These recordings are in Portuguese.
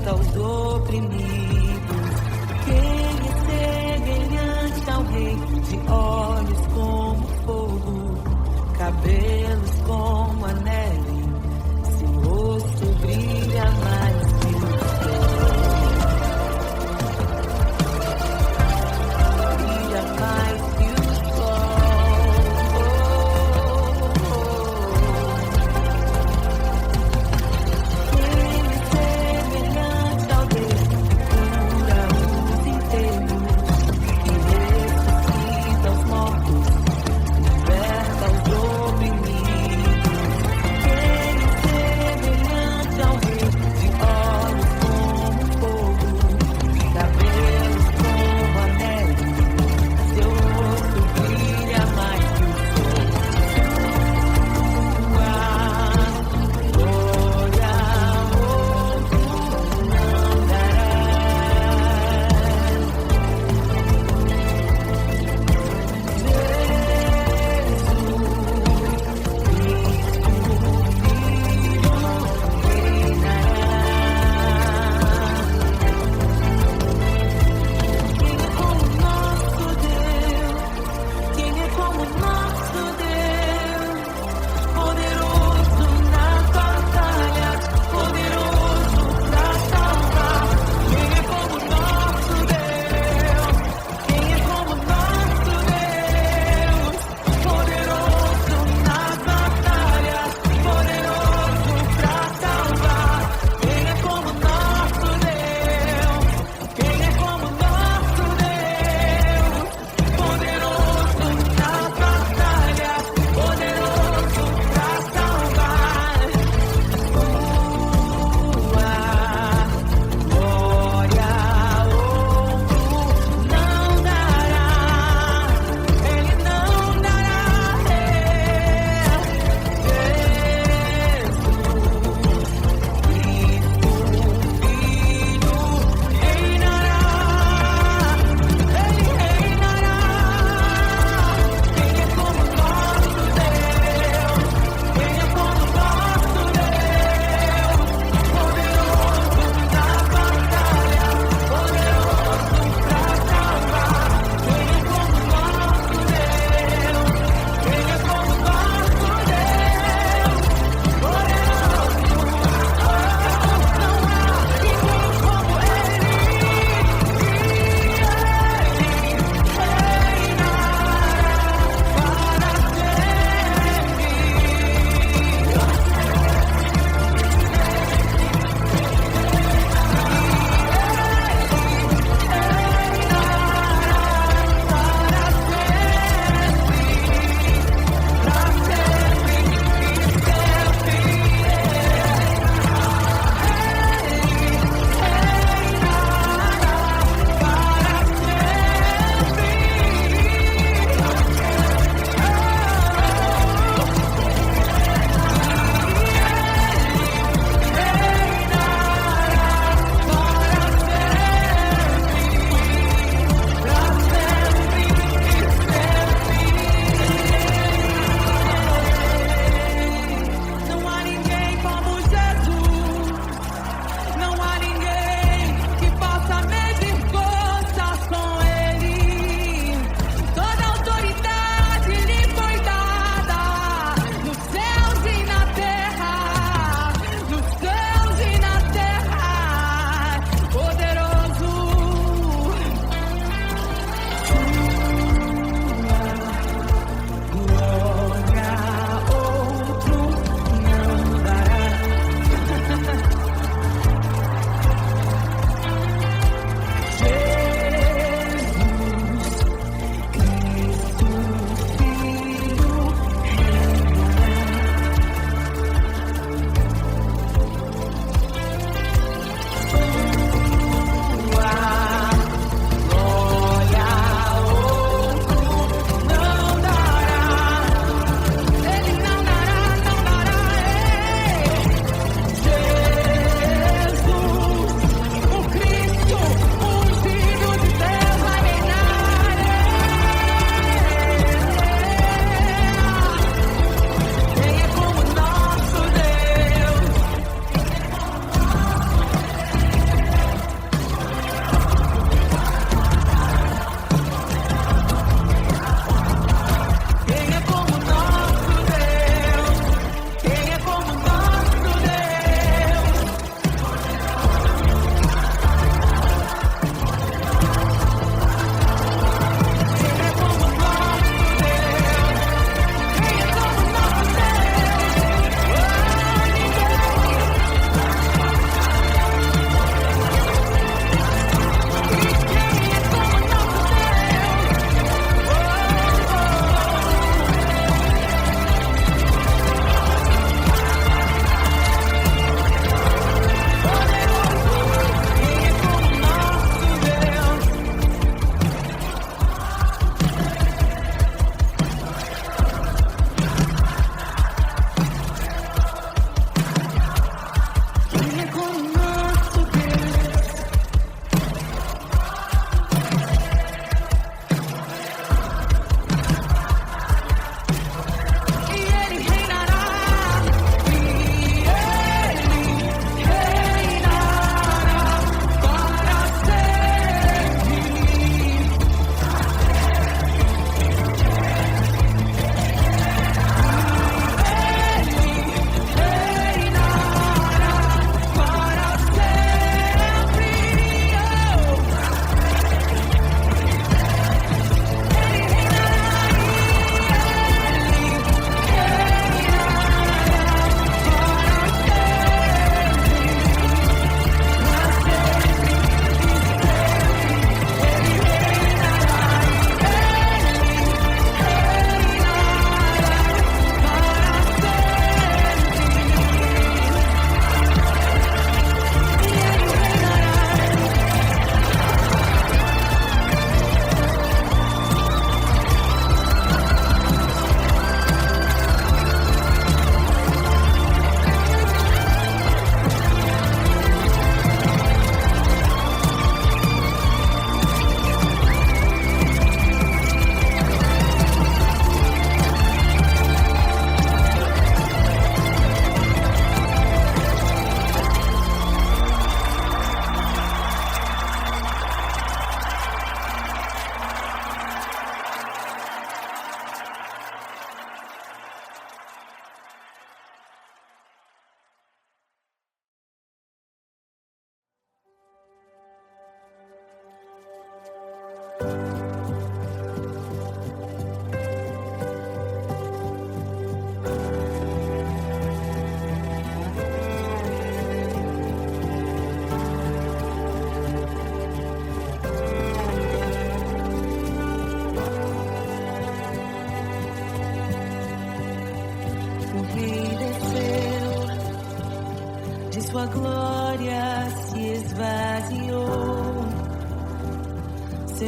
liberta os oprimidos. Quem é semelhante ao rei, de olhos como fogo, cabelos como a neve, seu rosto brilha mais que o sol. Brilha mais que o sol. Quem é semelhante ao Deus que cura os enfermos, que ressuscita os mortos, liberta os oprimidos.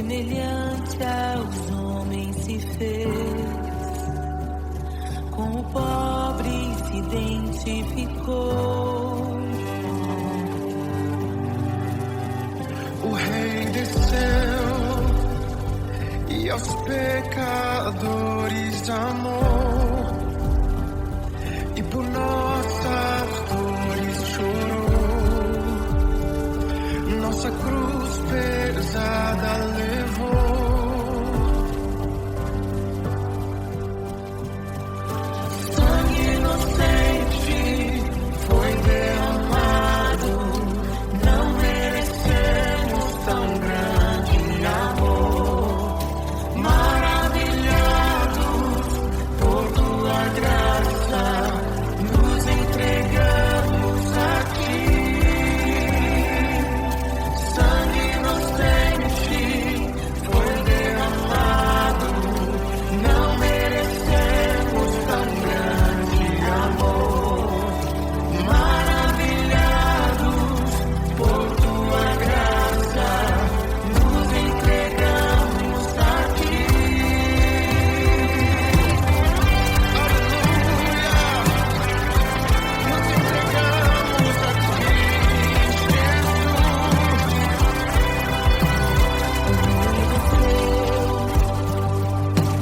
semelhante aos homens se fez, com o pobre se identificou. O Rei desceu e aos pecadores amou, e por nossas dores chorou, nossa cruz pesada levou. Sangue inocente foi derramado, não merecemos tão grande amor. Maravilhados por tua graça, nos entregamos a ti. Sangue inocente foi derramado, não merecemos tão grande amor. Maravilhados por tua graça, nos entregamos a ti.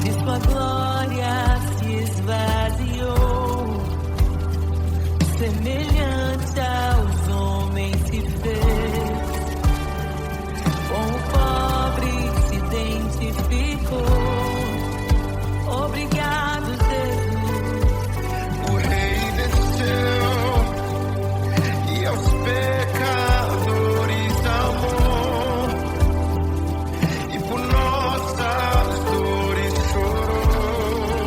De sua glória se esvaziou, semelhante aos homens se fez, com o pobre se identificou. Obrigado, Jesus. O Rei desceu e aos pecadores amou, e por nossas dores chorou,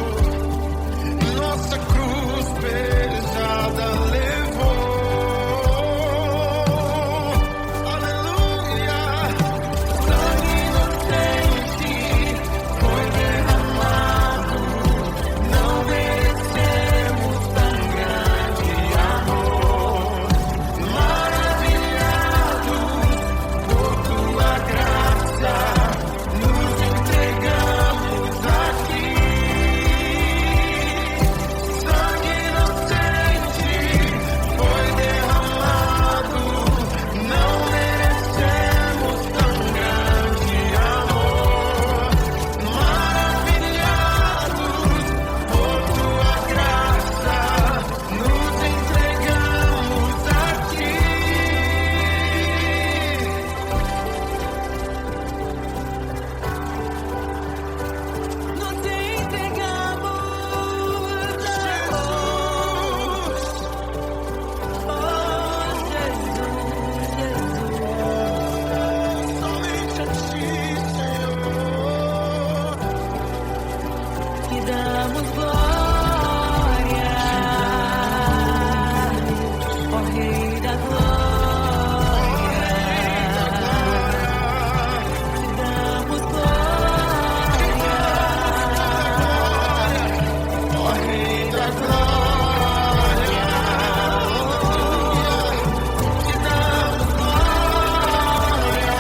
nossa cruz pesada levou. Aleluia! Sangue inocente foi derramado, não merecemos tão grande amor. Maravilhados por tua graça, nos entregamos a ti. Sangue inocente foi derramado, não merecemos tão grande amor. Maravilhados por tua graça, nos entregamos a ti. Nos entregamos a oh, Jesus, Somente a ti, Senhor. te damos glória, ó Rei da glória, te damos glória, Ó Rei da glória, te damos glória.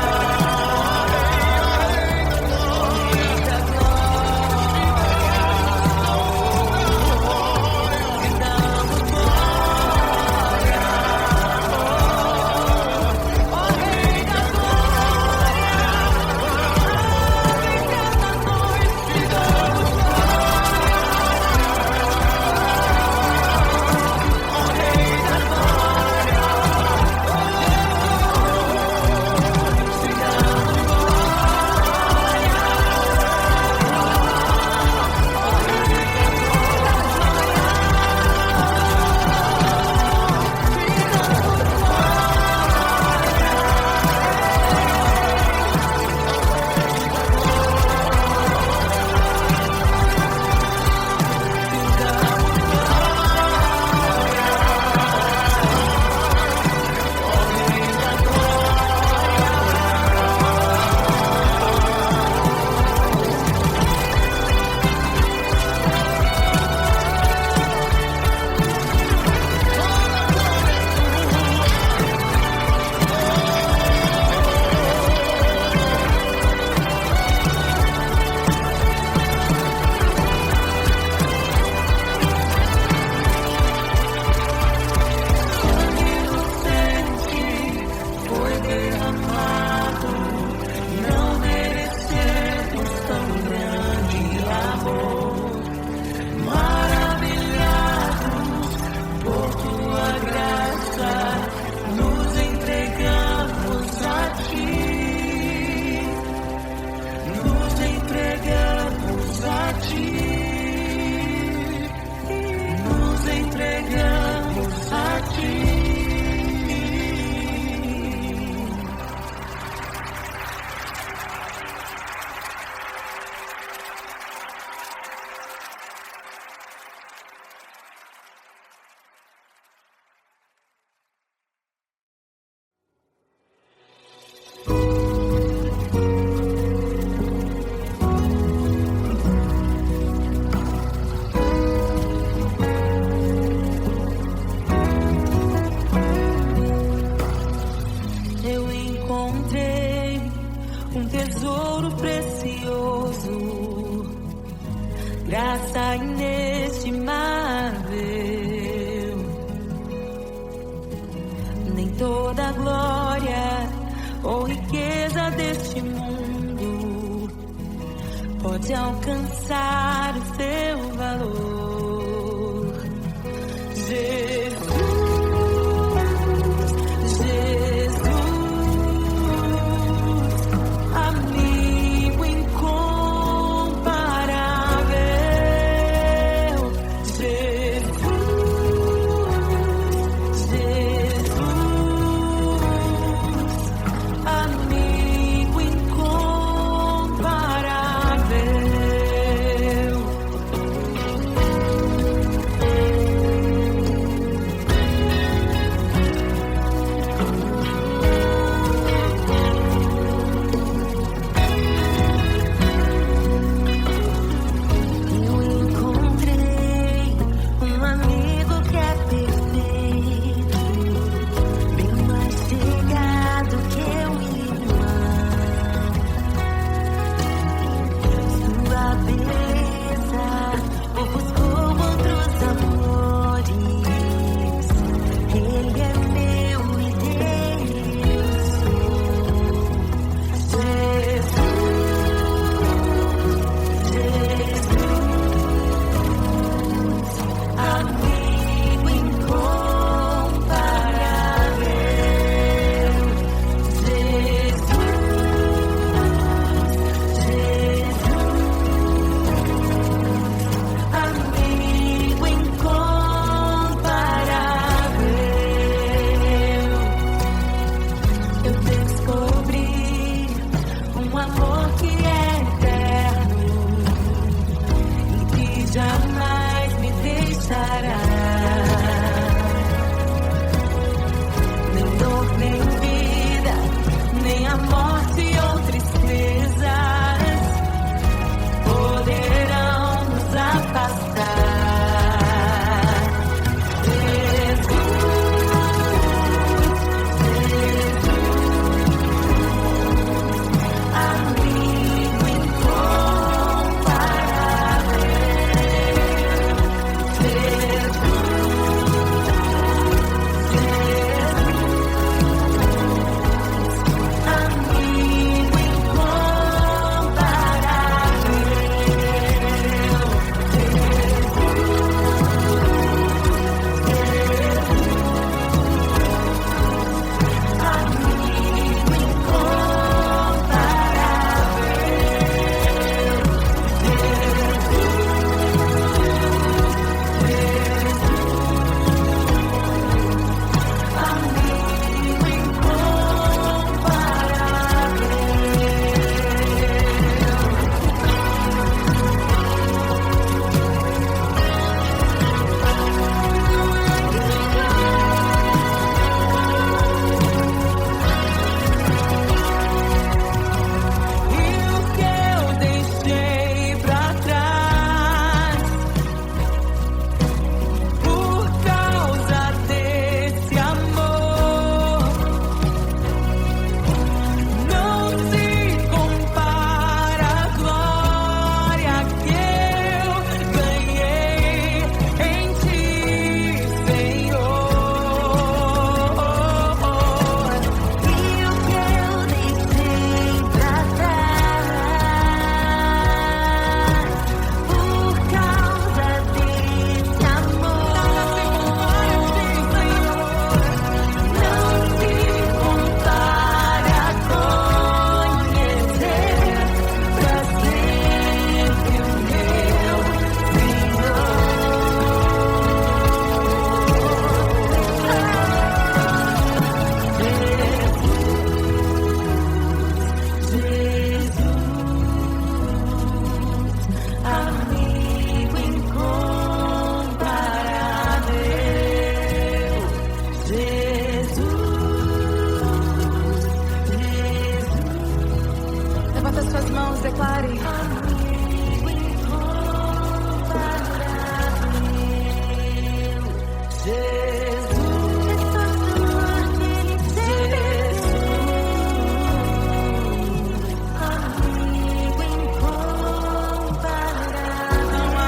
graça inestimável. Nem toda a glória ou riqueza deste mundo pode alcançar o seu valor. Jesus, amigo incomparável. Jesus, amigo incomparável. Eu encontrei um amigo que é perfeito, bem mais chegado que eu, irmão. Sua beleza ofuscou outros amores. Ele é meu e Deus sou. Jesus, amigo incomparável. Jesus, amigo incomparável. Eu descobri um amor que é eterno e que jamais me deixará. Nem dor, nem vida, nem a morte ou tristezas poderão nos afastar. Jesus, amigo incomparável. Amigo Não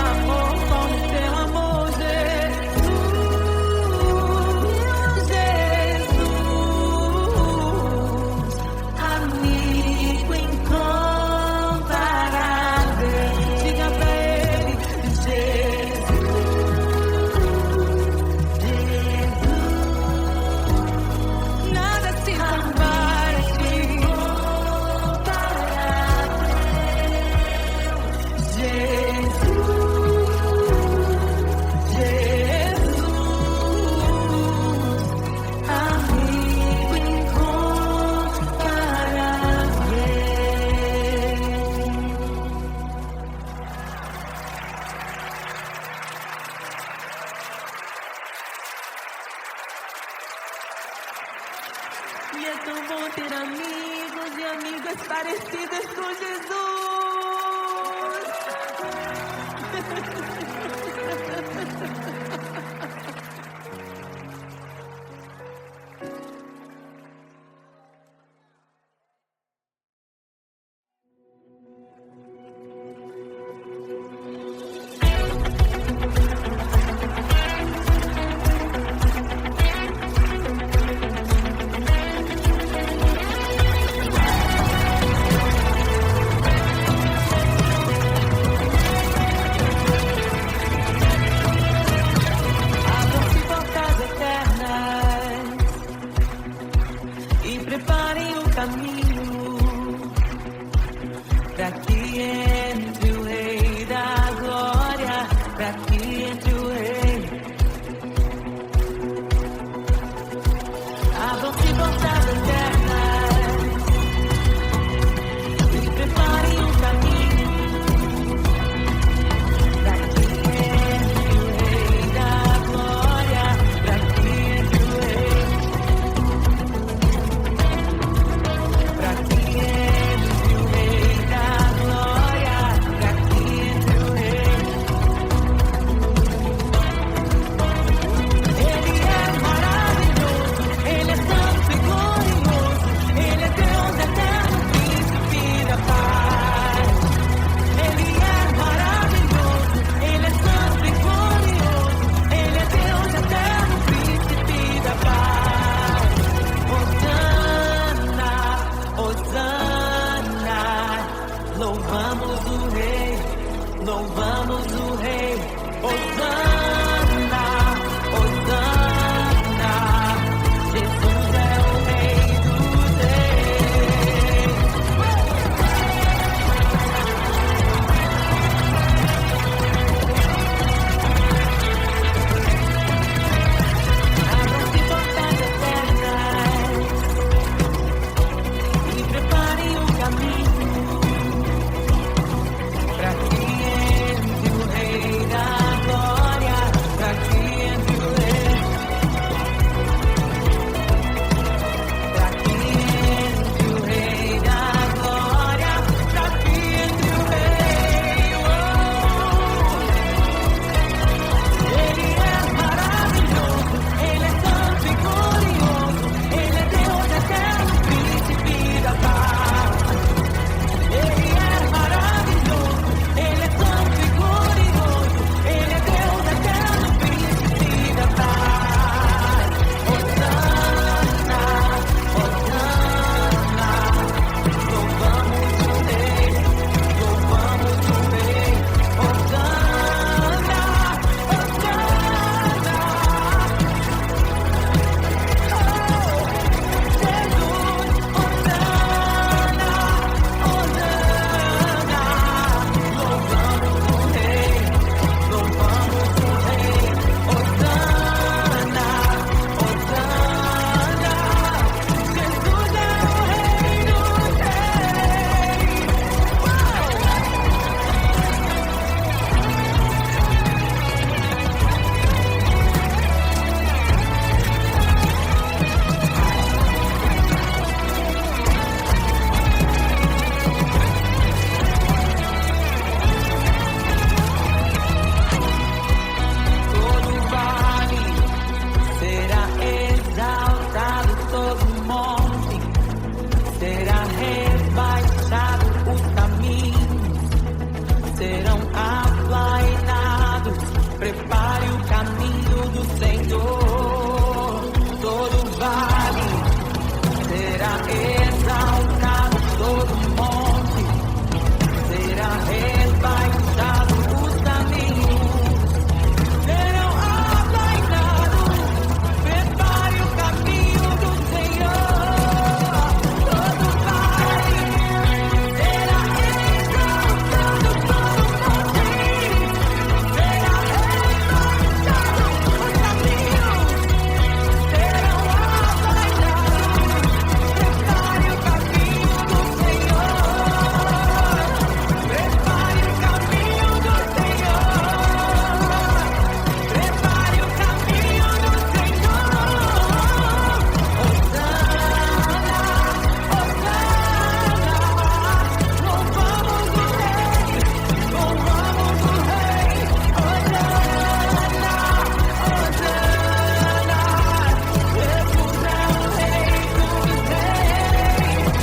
louvamos o Rei, louvamos o Rei. Hosana, Hosana, Jesus é o Rei dos Reis. Abram-se portas eternas e preparem o caminho para que entre o Rei da Glória, para que entre o Rei, para que entre o Rei da Glória, para que entre o Rei. Ele é maravilhoso, Ele é santo e glorioso, Ele é Deus eterno, príncipe da paz. Ele é maravilhoso, Ele é santo e glorioso, Ele é Deus eterno, príncipe da paz. Hosana, Hosana, louvamos o Rei, louvamos o Rei. Hosana, todo vale será exaltado, todo monte será rebaixado, os caminhos serão aplainados. Prepare o caminho do Senhor. Todo vale será exaltado, todo monte será rebaixado, os caminhos serão aplainados. Prepare o caminho do Senhor. Todo vale será exaltado, todo monte será rebaixado, os caminhos serão aplainados. Prepare o caminho do Senhor. Prepare o caminho do Senhor. Prepare o caminho do Senhor. Hosana, louvamos o Rei, louvamos o Rei. Hosana, Jesus é o Rei dos Reis.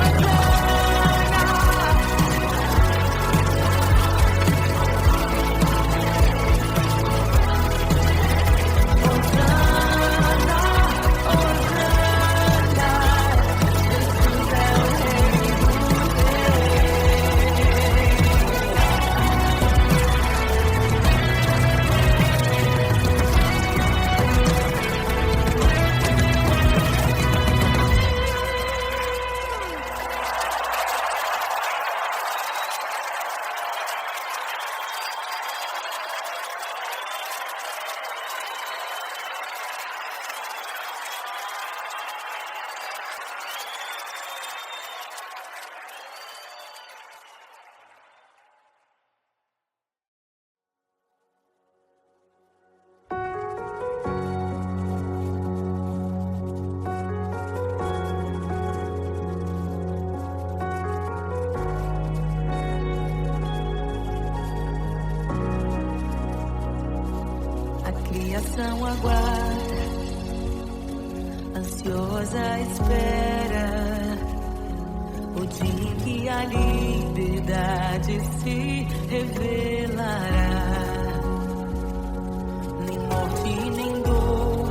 Hosana. A criação aguarda, ansiosa espera o dia em que a liberdade se revelará. Nem morte, nem dor,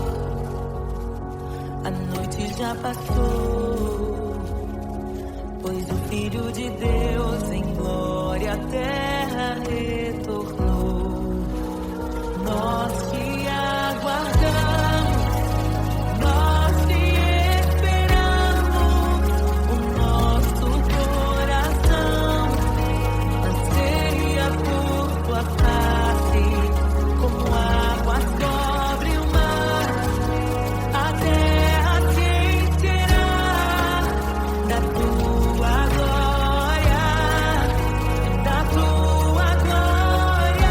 a noite já passou, pois o Filho de Deus em glória a terra retornou. Nós te aguardamos, nós te esperamos. O nosso coração anseia por tua face, como águas cobre o mar. A terra se encherá da tua glória, da tua glória.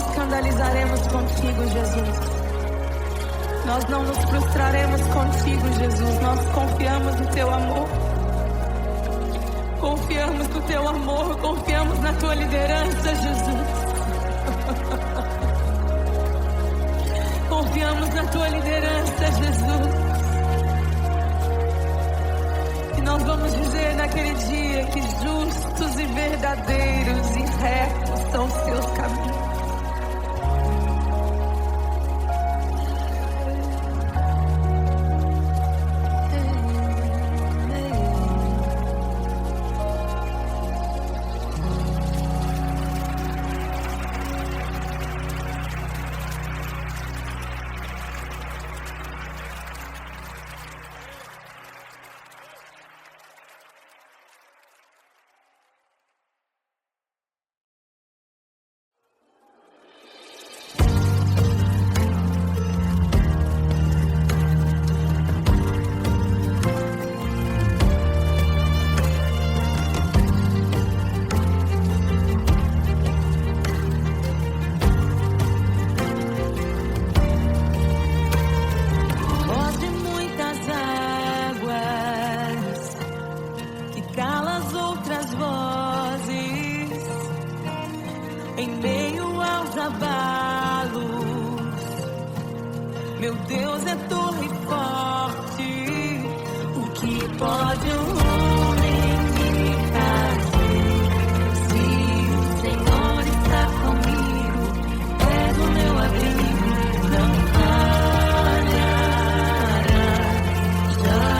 escandalizaremos contigo, Jesus. Nós não nos frustraremos contigo, Jesus. Nós confiamos no teu amor. Confiamos no teu amor. Confiamos na tua liderança, Jesus. Confiamos na tua liderança, Jesus. E nós vamos dizer naquele dia que justos e verdadeiros e retos são os teus caminhos. Meu Deus é torre forte. O que pode um homem me fazer? Se o Senhor está comigo, és o meu abrigo, não falhará jamais.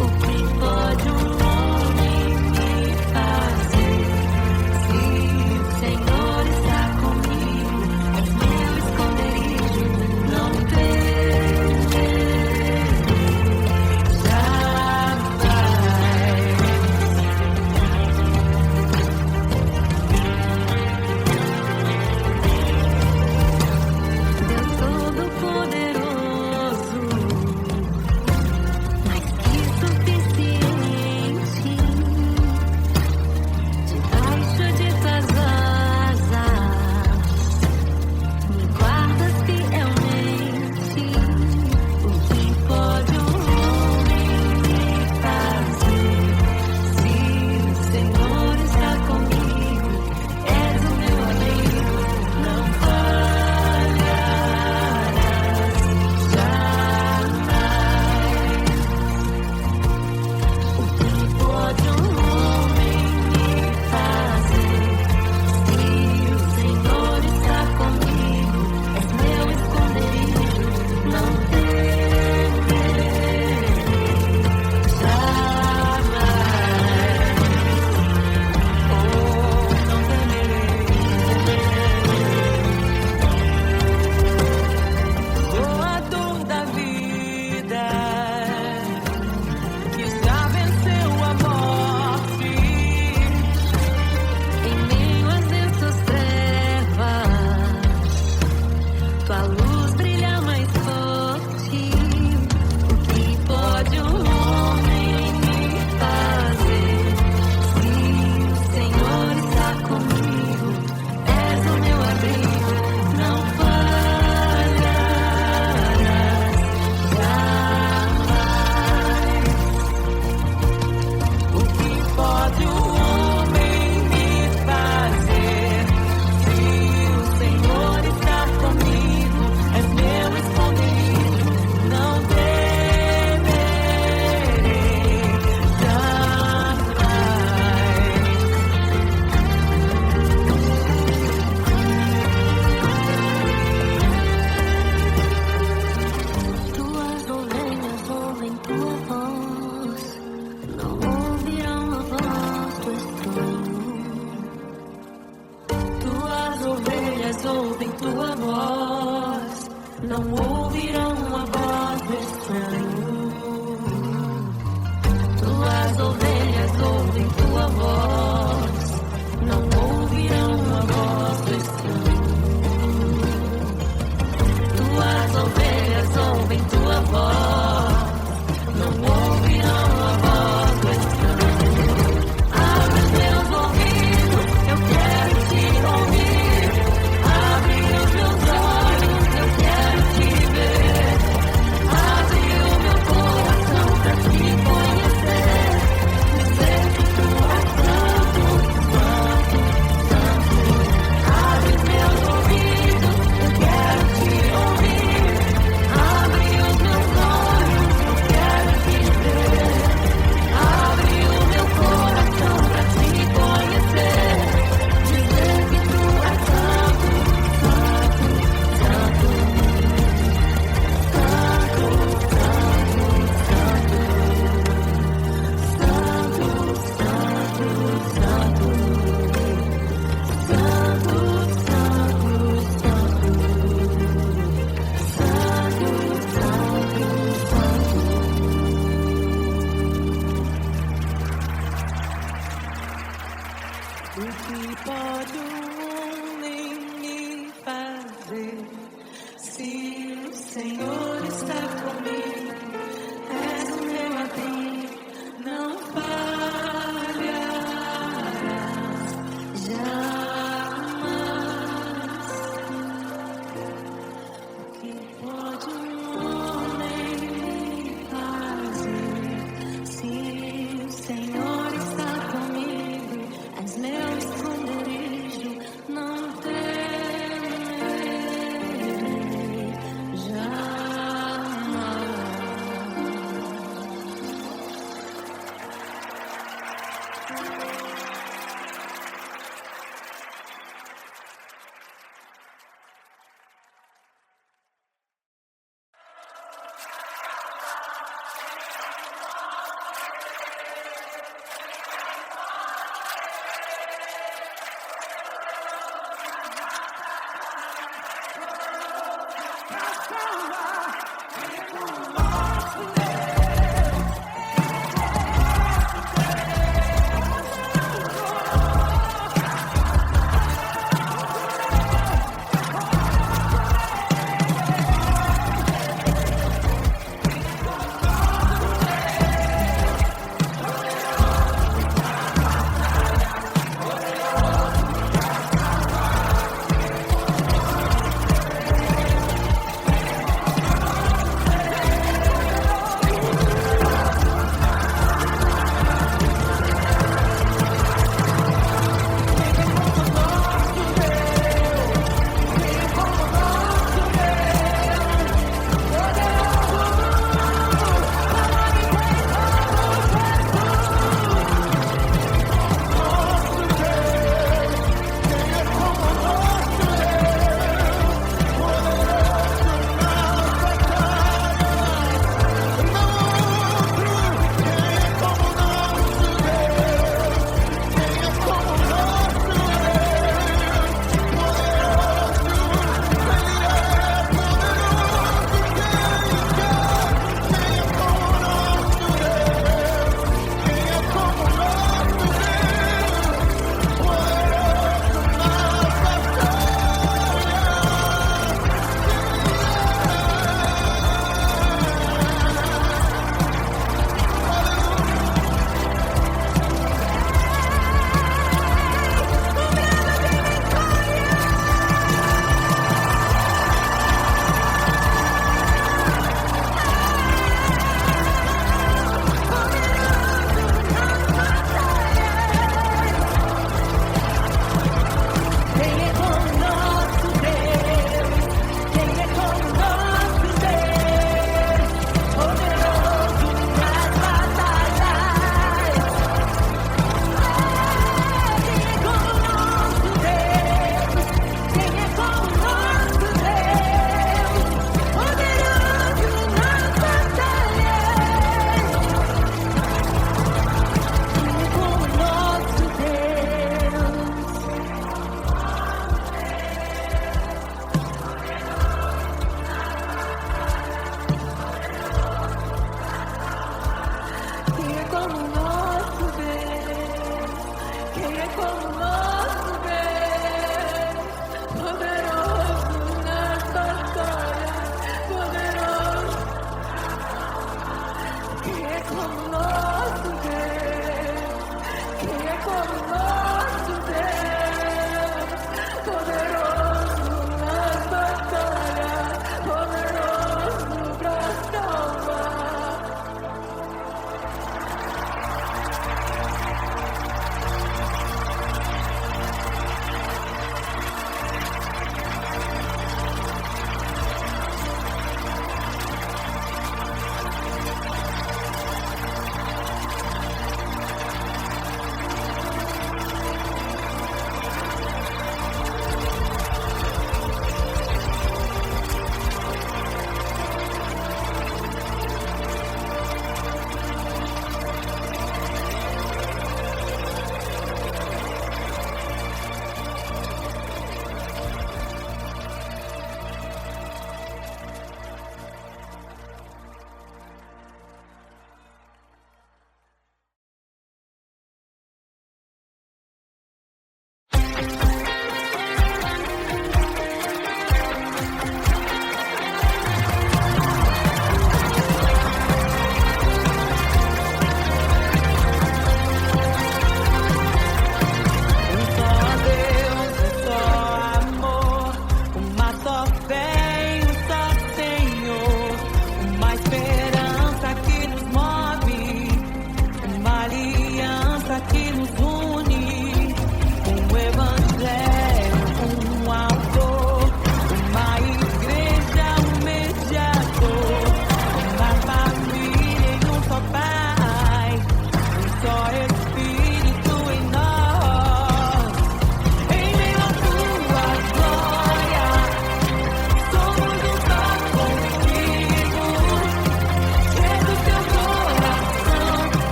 O que pode um homem me fazer? Se o Senhor está comigo, meu esconderijo, não Deus Todo-Poderoso, mais que suficiente, debaixo de tuas asas me guardas fielmente. O que pode um homem me fazer? Se o Senhor está comigo, és o meu abrigo, não falharás jamais. O que pode um homem me fazer? Se o Senhor está comigo, és meu esconderijo, não temerei jamais. Oh, não temerei. Doador da vida, que já venceu a morte, em meio às densas trevas, tua luz brilha mais forte. O que pode um homem me fazer? Se o Senhor está comigo, és o meu abrigo, não falharás jamais. O que pode um homem me fazer? Se o Senhor está comigo, és meu esconderijo, não temerei jamais. Tuas ovelhas ouvem tua voz, não ouvirão a voz do estranho. Tuas ovelhas ouvem tua voz, não ouvirão a voz do estranho. Tuas ovelhas ouvem tua voz, não ouvirão a voz do estranho. Tuas ovelhas ouvem tua voz, não ouvirão a voz do estranho. Abre os meus ouvidos Senhor está comigo, és o meu abrigo, não falharás jamais. O que pode um homem fazer? Se o Senhor está comigo, és meu esconderijo, não temerei jamais.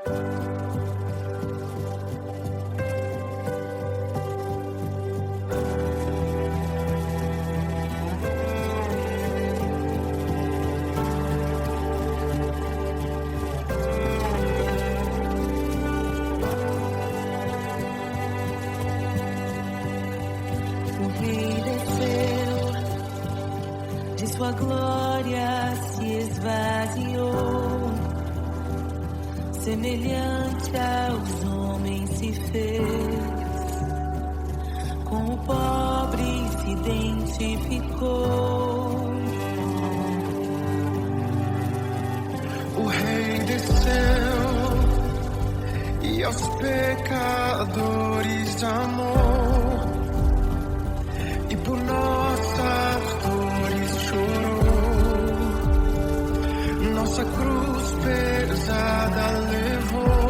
O Rei desceu, de sua glória se esvaziou, semelhante aos homens se fez, com o pobre se identificou. O Rei desceu e aos pecadores amou, e por nossas dores chorou, nossa cruz pesada levou.